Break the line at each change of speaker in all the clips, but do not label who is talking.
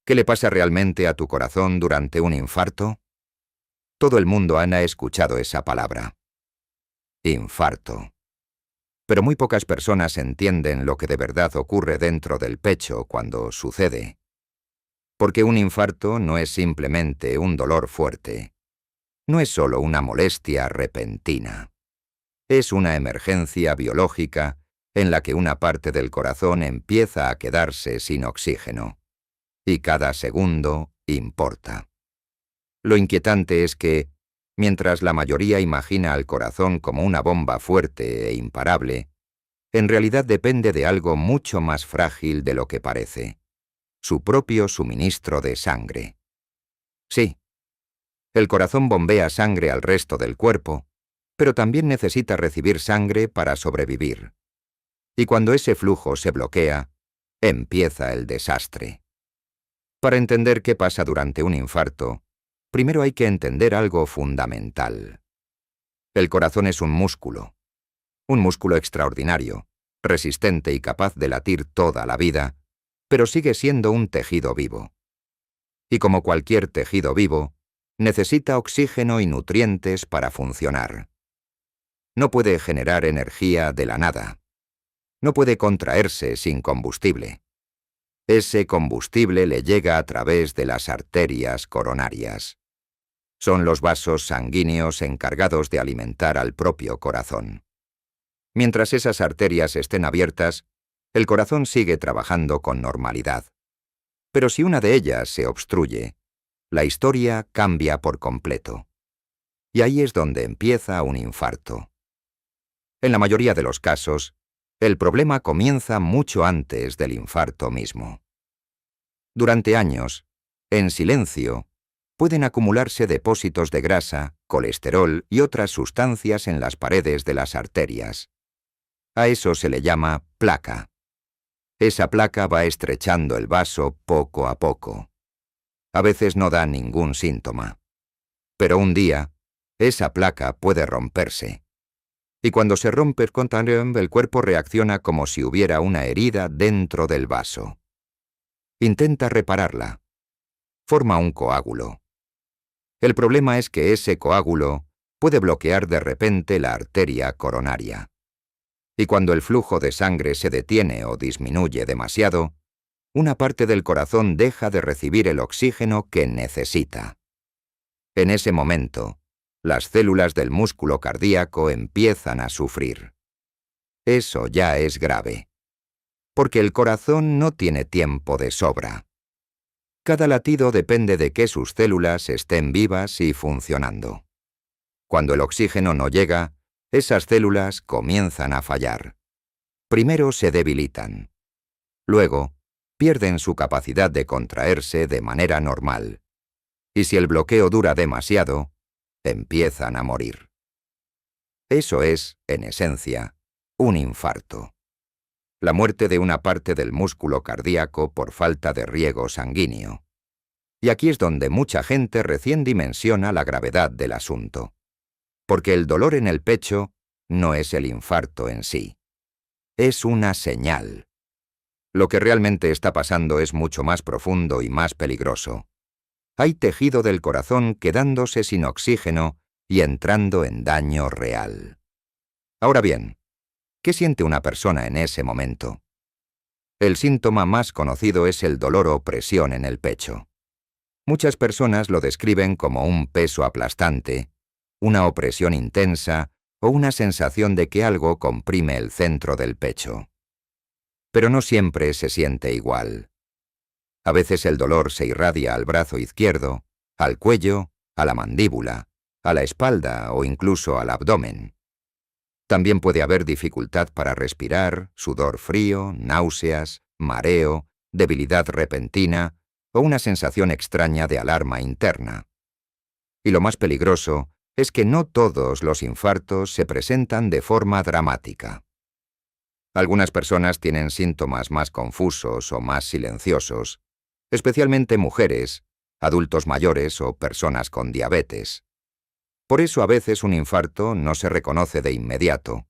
¿Qué le pasa realmente a tu corazón durante un infarto? Todo el mundo ha escuchado esa palabra. Infarto. Pero muy pocas personas entienden lo que de verdad ocurre dentro del pecho cuando sucede. Porque un infarto no es simplemente un dolor fuerte. No es solo una molestia repentina. Es una emergencia biológica en la que una parte del corazón empieza a quedarse sin oxígeno. Y cada segundo importa. Lo inquietante es que, mientras la mayoría imagina al corazón como una bomba fuerte e imparable, en realidad depende de algo mucho más frágil de lo que parece: su propio suministro de sangre. Sí, el corazón bombea sangre al resto del cuerpo, pero también necesita recibir sangre para sobrevivir. Y cuando ese flujo se bloquea, empieza el desastre. Para entender qué pasa durante un infarto, primero hay que entender algo fundamental. El corazón es un músculo extraordinario, resistente y capaz de latir toda la vida, pero sigue siendo un tejido vivo. Y como cualquier tejido vivo, necesita oxígeno y nutrientes para funcionar. No puede generar energía de la nada. No puede contraerse sin combustible. Ese combustible le llega a través de las arterias coronarias. Son los vasos sanguíneos encargados de alimentar al propio corazón. Mientras esas arterias estén abiertas, el corazón sigue trabajando con normalidad. Pero si una de ellas se obstruye, la historia cambia por completo. Y ahí es donde empieza un infarto. En la mayoría de los casos, el problema comienza mucho antes del infarto mismo. Durante años, en silencio, pueden acumularse depósitos de grasa, colesterol y otras sustancias en las paredes de las arterias. A eso se le llama placa. Esa placa va estrechando el vaso poco a poco. A veces no da ningún síntoma. Pero un día, esa placa puede romperse. Y cuando se rompe el cuerpo reacciona como si hubiera una herida dentro del vaso. Intenta repararla. Forma un coágulo. El problema es que ese coágulo puede bloquear de repente la arteria coronaria. Y cuando el flujo de sangre se detiene o disminuye demasiado, una parte del corazón deja de recibir el oxígeno que necesita. En ese momento, las células del músculo cardíaco empiezan a sufrir. Eso ya es grave. Porque el corazón no tiene tiempo de sobra. Cada latido depende de que sus células estén vivas y funcionando. Cuando el oxígeno no llega, esas células comienzan a fallar. Primero se debilitan. Luego, pierden su capacidad de contraerse de manera normal. Y si el bloqueo dura demasiado, empiezan a morir. Eso es, en esencia, un infarto. La muerte de una parte del músculo cardíaco por falta de riego sanguíneo. Y aquí es donde mucha gente recién dimensiona la gravedad del asunto. Porque el dolor en el pecho no es el infarto en sí. Es una señal. Lo que realmente está pasando es mucho más profundo y más peligroso. Hay tejido del corazón quedándose sin oxígeno y entrando en daño real. Ahora bien, ¿qué siente una persona en ese momento? El síntoma más conocido es el dolor o presión en el pecho. Muchas personas lo describen como un peso aplastante, una opresión intensa o una sensación de que algo comprime el centro del pecho. Pero no siempre se siente igual. A veces el dolor se irradia al brazo izquierdo, al cuello, a la mandíbula, a la espalda o incluso al abdomen. También puede haber dificultad para respirar, sudor frío, náuseas, mareo, debilidad repentina o una sensación extraña de alarma interna. Y lo más peligroso es que no todos los infartos se presentan de forma dramática. Algunas personas tienen síntomas más confusos o más silenciosos, especialmente mujeres, adultos mayores o personas con diabetes. Por eso a veces un infarto no se reconoce de inmediato,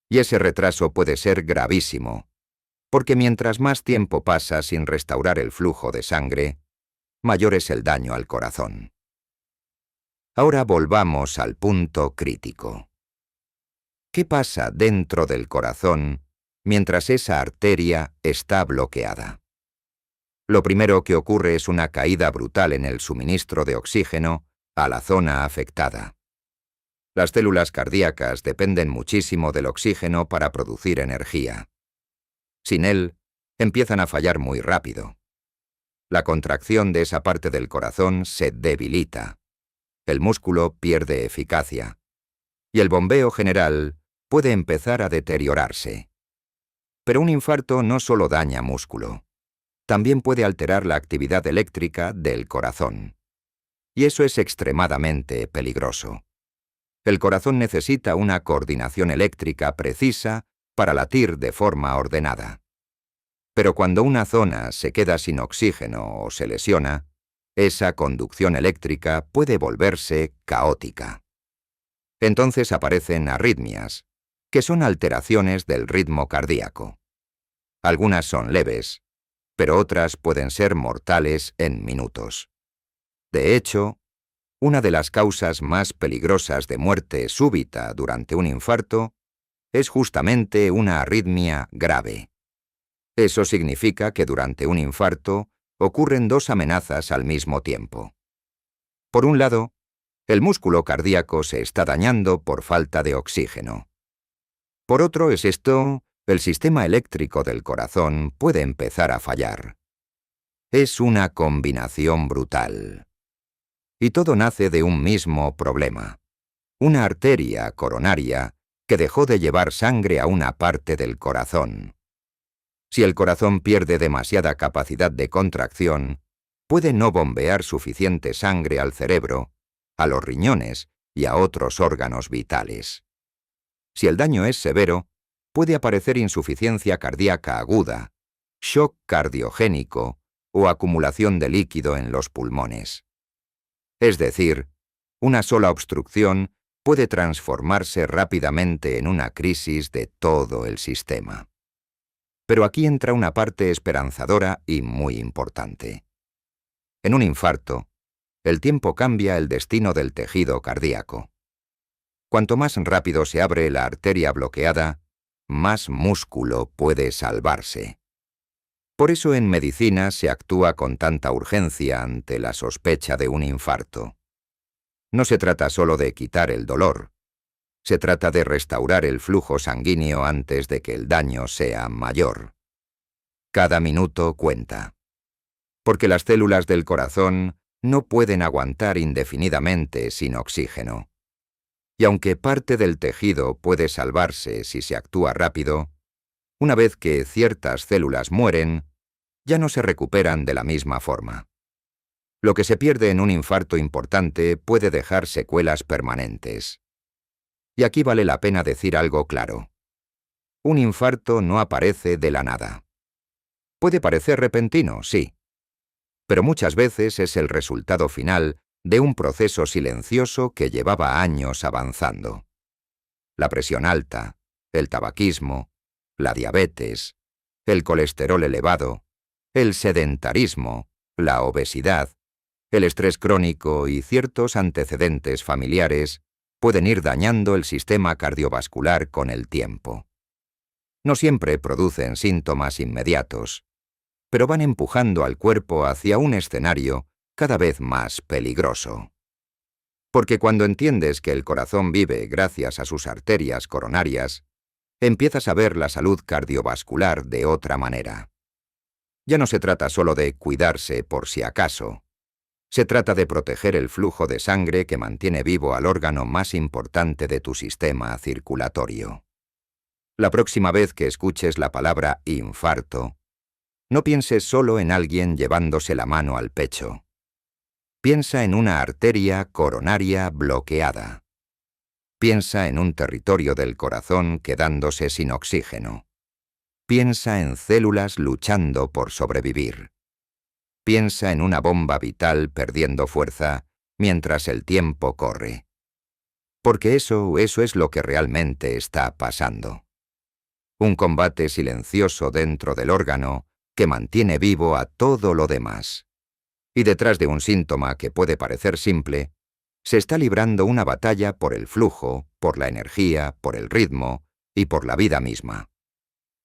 y ese retraso puede ser gravísimo, porque mientras más tiempo pasa sin restaurar el flujo de sangre, mayor es el daño al corazón. Ahora volvamos al punto crítico. ¿Qué pasa dentro del corazón mientras esa arteria está bloqueada? Lo primero que ocurre es una caída brutal en el suministro de oxígeno a la zona afectada. Las células cardíacas dependen muchísimo del oxígeno para producir energía. Sin él, empiezan a fallar muy rápido. La contracción de esa parte del corazón se debilita. El músculo pierde eficacia. Y el bombeo general puede empezar a deteriorarse. Pero un infarto no solo daña músculo, también puede alterar la actividad eléctrica del corazón. Y eso es extremadamente peligroso. El corazón necesita una coordinación eléctrica precisa para latir de forma ordenada. Pero cuando una zona se queda sin oxígeno o se lesiona, esa conducción eléctrica puede volverse caótica. Entonces aparecen arritmias, que son alteraciones del ritmo cardíaco. Algunas son leves, pero otras pueden ser mortales en minutos. De hecho, una de las causas más peligrosas de muerte súbita durante un infarto es justamente una arritmia grave. Eso significa que durante un infarto ocurren dos amenazas al mismo tiempo. Por un lado, el músculo cardíaco se está dañando por falta de oxígeno. Por otro es esto, el sistema eléctrico del corazón puede empezar a fallar. Es una combinación brutal. Y todo nace de un mismo problema. Una arteria coronaria que dejó de llevar sangre a una parte del corazón. Si el corazón pierde demasiada capacidad de contracción, puede no bombear suficiente sangre al cerebro, a los riñones y a otros órganos vitales. Si el daño es severo, puede aparecer insuficiencia cardíaca aguda, shock cardiogénico o acumulación de líquido en los pulmones. Es decir, una sola obstrucción puede transformarse rápidamente en una crisis de todo el sistema. Pero aquí entra una parte esperanzadora y muy importante. En un infarto, el tiempo cambia el destino del tejido cardíaco. Cuanto más rápido se abre la arteria bloqueada, más músculo puede salvarse. Por eso en medicina se actúa con tanta urgencia ante la sospecha de un infarto. No se trata solo de quitar el dolor. Se trata de restaurar el flujo sanguíneo antes de que el daño sea mayor. Cada minuto cuenta. Porque las células del corazón no pueden aguantar indefinidamente sin oxígeno. Y aunque parte del tejido puede salvarse si se actúa rápido, una vez que ciertas células mueren, ya no se recuperan de la misma forma. Lo que se pierde en un infarto importante puede dejar secuelas permanentes. Y aquí vale la pena decir algo claro. Un infarto no aparece de la nada. Puede parecer repentino, sí, pero muchas veces es el resultado final de un proceso silencioso que llevaba años avanzando. La presión alta, el tabaquismo, la diabetes, el colesterol elevado, el sedentarismo, la obesidad, el estrés crónico y ciertos antecedentes familiares pueden ir dañando el sistema cardiovascular con el tiempo. No siempre producen síntomas inmediatos, pero van empujando al cuerpo hacia un escenario cada vez más peligroso. Porque cuando entiendes que el corazón vive gracias a sus arterias coronarias, empiezas a ver la salud cardiovascular de otra manera. Ya no se trata solo de cuidarse por si acaso. Se trata de proteger el flujo de sangre que mantiene vivo al órgano más importante de tu sistema circulatorio. La próxima vez que escuches la palabra infarto, no pienses solo en alguien llevándose la mano al pecho. Piensa en una arteria coronaria bloqueada. Piensa en un territorio del corazón quedándose sin oxígeno. Piensa en células luchando por sobrevivir. Piensa en una bomba vital perdiendo fuerza mientras el tiempo corre. Porque eso es lo que realmente está pasando. Un combate silencioso dentro del órgano que mantiene vivo a todo lo demás. Y detrás de un síntoma que puede parecer simple, se está librando una batalla por el flujo, por la energía, por el ritmo y por la vida misma.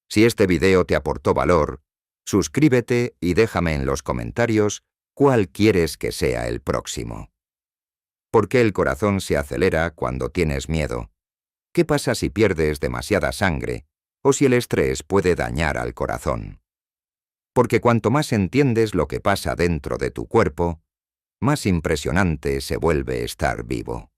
Si este video te aportó valor, suscríbete y déjame en los comentarios cuál quieres que sea el próximo. ¿Por qué el corazón se acelera cuando tienes miedo? ¿Qué pasa si pierdes demasiada sangre o si el estrés puede dañar al corazón? Porque cuanto más entiendes lo que pasa dentro de tu cuerpo, más impresionante se vuelve estar vivo.